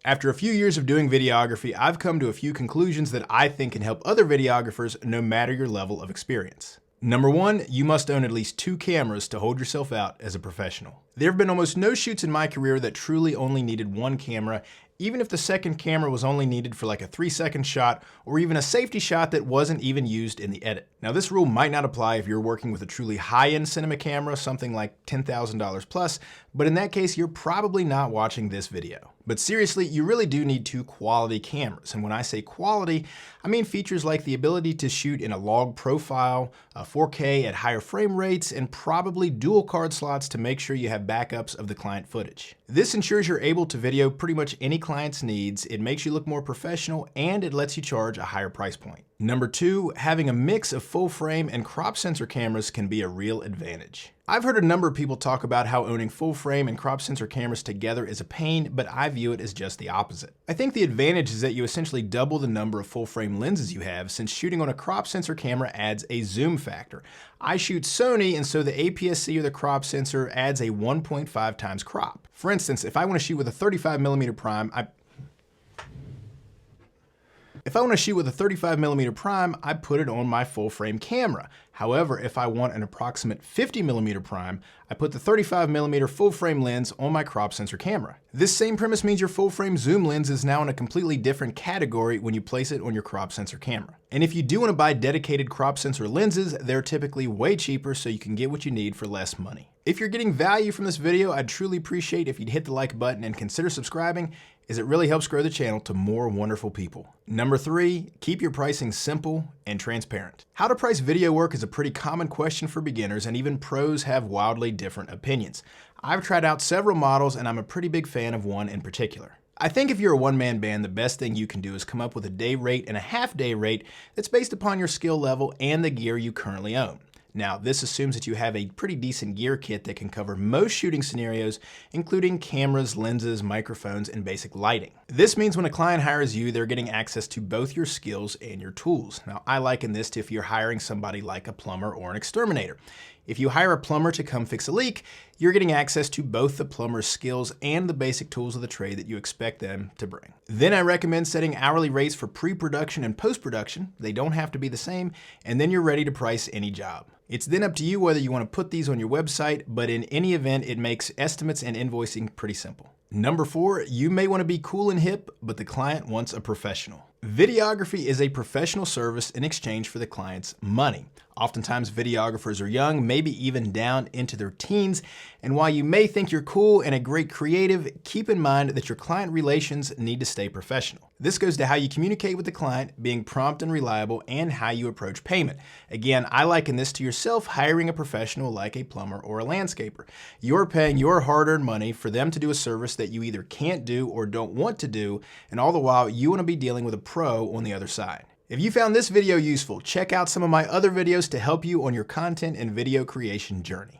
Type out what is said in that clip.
After a few years of doing videography, I've come to a few conclusions that I think can help other videographers no matter your level of experience. Number one, you must own at least 2 cameras to hold yourself out as a professional. There have been almost no shoots in my career that truly only needed 1 camera, even if the second camera was only needed for like a 3-second shot or even a safety shot that wasn't even used in the edit. Now this rule might not apply if you're working with a truly high-end cinema camera, something like $10,000 plus, but in that case, you're probably not watching this video. But seriously, you really do need 2 quality cameras. And when I say quality, I mean features like the ability to shoot in a log profile, 4K at higher frame rates, and probably dual card slots to make sure you have backups of the client footage. This ensures you're able to video pretty much any client's needs, it makes you look more professional, and it lets you charge a higher price point. Number 2, having a mix of full frame and crop sensor cameras can be a real advantage. I've heard a number of people talk about how owning full frame and crop sensor cameras together is a pain, but I view it as just the opposite. I think the advantage is that you essentially double the number of full frame lenses you have, since shooting on a crop sensor camera adds a zoom factor. I shoot Sony, and so the APS-C or the crop sensor adds a 1.5 times crop. For instance, if I want to shoot with a 35mm prime, I put it on my full frame camera. However, if I want an approximate 50mm prime, I put the 35mm full frame lens on my crop sensor camera. This same premise means your full frame zoom lens is now in a completely different category when you place it on your crop sensor camera. And if you do want to buy dedicated crop sensor lenses, they're typically way cheaper, so you can get what you need for less money. If you're getting value from this video, I'd truly appreciate if you'd hit the like button and consider subscribing, as it really helps grow the channel to more wonderful people. Number 3, keep your pricing simple and transparent. How to price video work is a pretty common question for beginners, and even pros have wildly different opinions. I've tried out several models, and I'm a pretty big fan of one in particular. I think if you're a one-man band, the best thing you can do is come up with a day rate and a half-day rate that's based upon your skill level and the gear you currently own. Now, this assumes that you have a pretty decent gear kit that can cover most shooting scenarios, including cameras, lenses, microphones, and basic lighting. This means when a client hires you, they're getting access to both your skills and your tools. Now, I liken this to if you're hiring somebody like a plumber or an exterminator. If you hire a plumber to come fix a leak, you're getting access to both the plumber's skills and the basic tools of the trade that you expect them to bring. Then I recommend setting hourly rates for pre-production and post-production. They don't have to be the same, and then you're ready to price any job. It's then up to you whether you want to put these on your website, but in any event, it makes estimates and invoicing pretty simple. Number 4, you may want to be cool and hip, but the client wants a professional. Videography is a professional service in exchange for the client's money. Oftentimes, videographers are young, maybe even down into their teens, and while you may think you're cool and a great creative, keep in mind that your client relations need to stay professional. This goes to how you communicate with the client, being prompt and reliable, and how you approach payment. Again, I liken this to yourself hiring a professional like a plumber or a landscaper. You're paying your hard-earned money for them to do a service that you either can't do or don't want to do, and all the while, you want to be dealing with a pro on the other side. If you found this video useful, check out some of my other videos to help you on your content and video creation journey.